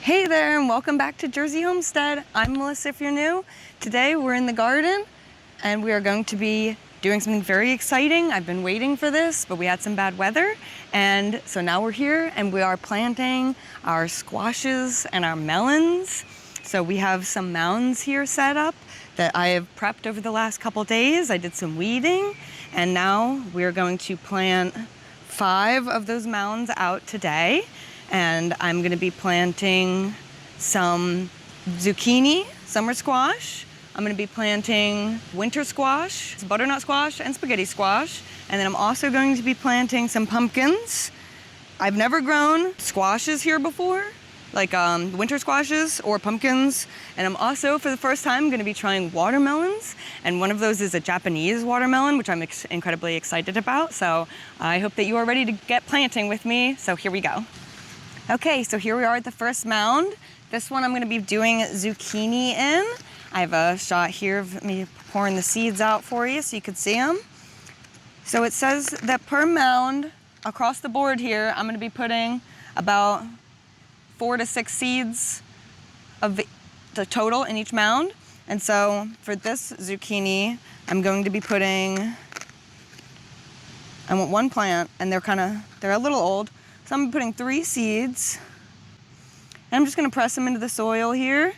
Hey there, and welcome back to Jersey Homestead. I'm Melissa if you're new. Today we're in the garden and we are going to be doing something very exciting. I've been waiting for this, but we had some bad weather. And so now we're here and we are planting our squashes and our melons. So we have some mounds here set up that I have prepped over the last couple days. I did some weeding and now we're going to plant 5 of those mounds out today. And I'm going to be planting some zucchini, summer squash. I'm going to be planting winter squash, butternut squash, and spaghetti squash. And then I'm also going to be planting some pumpkins. I've never grown squashes here before, like winter squashes or pumpkins. And I'm also, for the first time, going to be trying watermelons. And one of those is a Japanese watermelon, which I'm incredibly excited about. So I hope that you are ready to get planting with me. So here we go. Okay, so here we are at the first mound. This one I'm going to be doing zucchini in. I have a shot here of me pouring the seeds out for you so you can see them. So it says that per mound across the board here, I'm going to be putting about 4 to 6 seeds of the total in each mound. And so for this zucchini, I'm going to be putting, I want 1 plant, and they're a little old. So I'm putting 3 seeds, and I'm just going to press them into the soil here,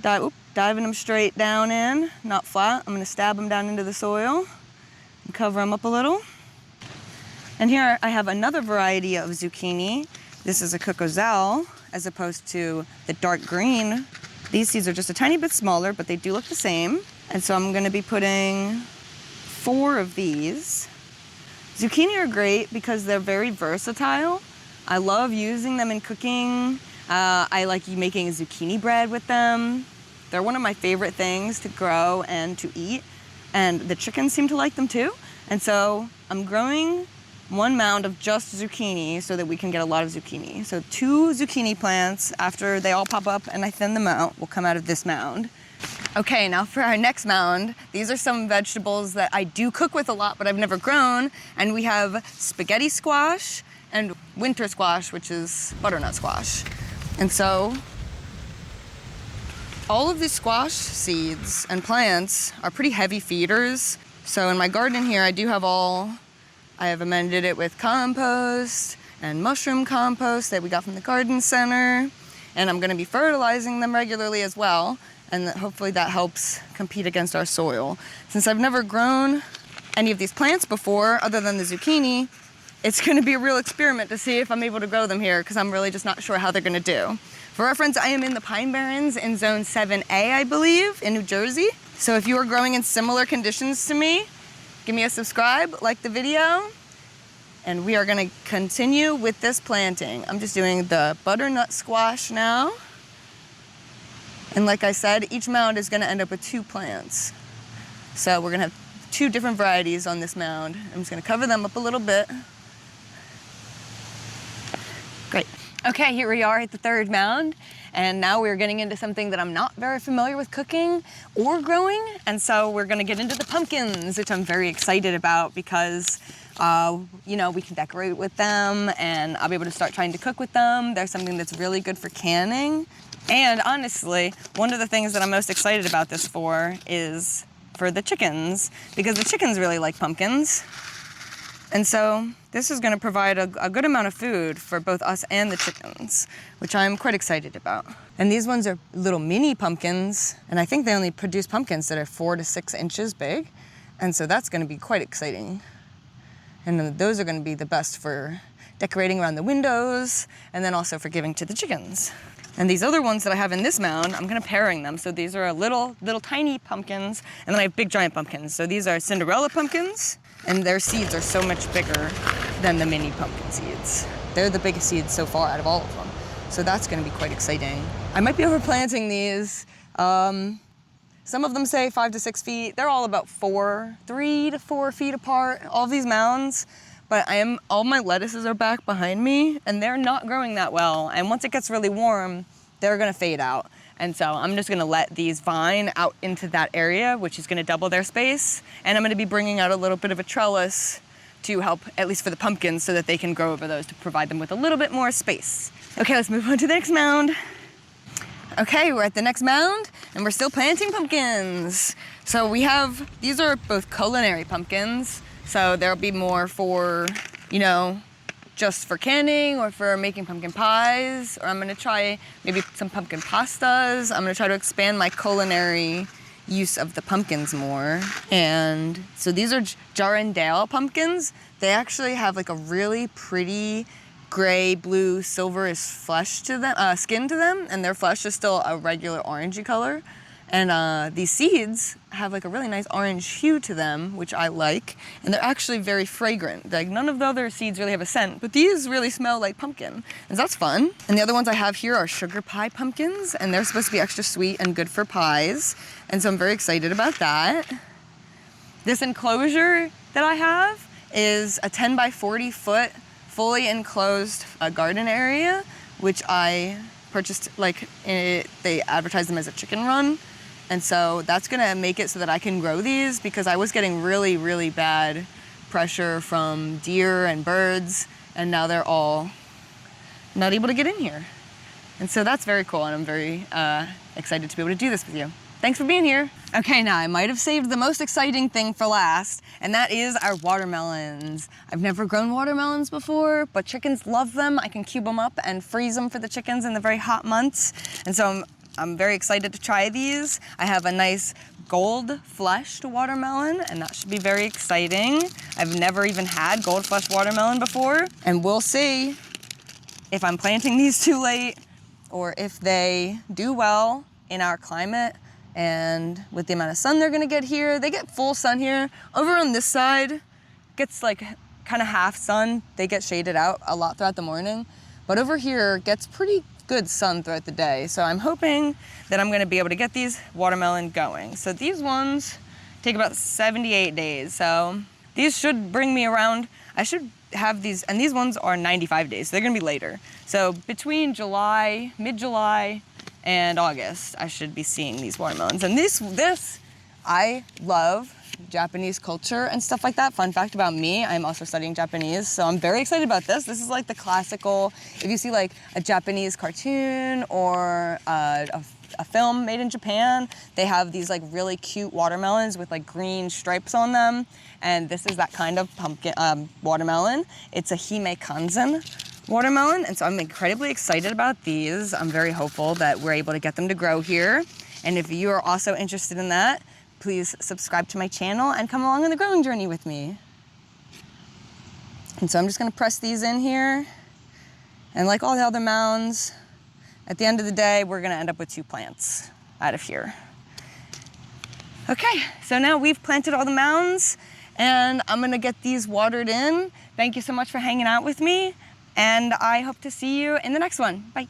diving them straight down in, not flat. I'm going to stab them down into the soil and cover them up a little. And here I have another variety of zucchini. This is a cocozelle, as opposed to the dark green. These seeds are just a tiny bit smaller, but they do look the same. And so I'm going to be putting 4 of these. Zucchini are great because they're very versatile. I love using them in cooking. I like making zucchini bread with them. They're one of my favorite things to grow and to eat. And the chickens seem to like them too. And so I'm growing 1 mound of just zucchini so that we can get a lot of zucchini. So 2 zucchini plants, after they all pop up and I thin them out, will come out of this mound. Okay, now for our next mound, these are some vegetables that I do cook with a lot, but I've never grown. And we have spaghetti squash and winter squash, which is butternut squash. And so all of these squash seeds and plants are pretty heavy feeders. So in my garden here, I have amended it with compost and mushroom compost that we got from the garden center. And I'm gonna be fertilizing them regularly as well. And hopefully that helps compete against our soil. Since I've never grown any of these plants before, other than the zucchini, it's gonna be a real experiment to see if I'm able to grow them here, because I'm really just not sure how they're gonna do. For reference, I am in the Pine Barrens in Zone 7A, I believe, in New Jersey. So if you are growing in similar conditions to me, give me a subscribe, like the video, and we are gonna continue with this planting. I'm just doing the butternut squash now. And like I said, each mound is gonna end up with 2 plants. So we're gonna have 2 different varieties on this mound. I'm just gonna cover them up a little bit. Great. Okay, here we are at the 3rd mound. And now we're getting into something that I'm not very familiar with cooking or growing. And so we're gonna get into the pumpkins, which I'm very excited about because we can decorate with them and I'll be able to start trying to cook with them. They're something that's really good for canning. And honestly, one of the things that I'm most excited about this for is for the chickens, because the chickens really like pumpkins. And so this is gonna provide a good amount of food for both us and the chickens, which I'm quite excited about. And these ones are little mini pumpkins, and I think they only produce pumpkins that are 4 to 6 inches big. And so that's gonna be quite exciting. And then those are gonna be the best for decorating around the windows, and then also for giving to the chickens. And these other ones that I have in this mound, I'm gonna pairing them. So these are little tiny pumpkins, and then I have big giant pumpkins. So these are Cinderella pumpkins, and their seeds are so much bigger than the mini pumpkin seeds. They're the biggest seeds so far out of all of them. So that's gonna be quite exciting. I might be overplanting these. Some of them say 5 to 6 feet. They're all about 3 to 4 feet apart, all of these mounds. But all my lettuces are back behind me and they're not growing that well. And once it gets really warm, they're gonna fade out. And so I'm just gonna let these vine out into that area, which is gonna double their space. And I'm gonna be bringing out a little bit of a trellis to help, at least for the pumpkins, so that they can grow over those to provide them with a little bit more space. Okay, let's move on to the next mound. Okay, we're at the next mound and we're still planting pumpkins. So these are both culinary pumpkins. So there'll be more for, just for canning or for making pumpkin pies, or I'm gonna try maybe some pumpkin pastas. I'm gonna try to expand my culinary use of the pumpkins more. And so these are Jarendale pumpkins. They actually have like a really pretty gray, blue, silverish flesh to them, skin to them, and their flesh is still a regular orangey color. And these seeds have like a really nice orange hue to them, which I like, and they're actually very fragrant. Like none of the other seeds really have a scent, but these really smell like pumpkin, and that's fun. And the other ones I have here are sugar pie pumpkins, and they're supposed to be extra sweet and good for pies, and so I'm very excited about that. This enclosure that I have is a 10 by 40 foot fully enclosed garden area, which I purchased, they advertise them as a chicken run. And so that's gonna make it so that I can grow these, because I was getting really, really bad pressure from deer and birds, and now they're all not able to get in here. And so that's very cool, and I'm very excited to be able to do this with you. Thanks for being here. Okay, now I might have saved the most exciting thing for last, and that is our watermelons. I've never grown watermelons before, but chickens love them. I can cube them up and freeze them for the chickens in the very hot months. And so I'm very excited to try these. I have a nice gold fleshed watermelon, and that should be very exciting. I've never even had gold fleshed watermelon before, and we'll see if I'm planting these too late or if they do well in our climate. And with the amount of sun they're gonna get here, they get full sun here. Over on this side, gets like kind of half sun. They get shaded out a lot throughout the morning. But over here, gets pretty good sun throughout the day. So I'm hoping that I'm gonna be able to get these watermelon going. So these ones take about 78 days. So these should bring me around, I should have these, and these ones are 95 days. So they're gonna be later. So between July, mid-July, and August, I should be seeing these watermelons. And I love Japanese culture and stuff like that. Fun fact about me, I'm also studying Japanese, so I'm very excited about this. This is like the classical, if you see like a Japanese cartoon or a film made in Japan, they have these like really cute watermelons with like green stripes on them. And this is that kind of pumpkin watermelon. It's a Hime Kanzen watermelon, and so I'm incredibly excited about these. I'm very hopeful that we're able to get them to grow here. And if you are also interested in that, please subscribe to my channel and come along on the growing journey with me. And so I'm just gonna press these in here. And like all the other mounds, at the end of the day, we're gonna end up with 2 plants out of here. Okay, so now we've planted all the mounds, and I'm gonna get these watered in. Thank you so much for hanging out with me, and I hope to see you in the next one. Bye.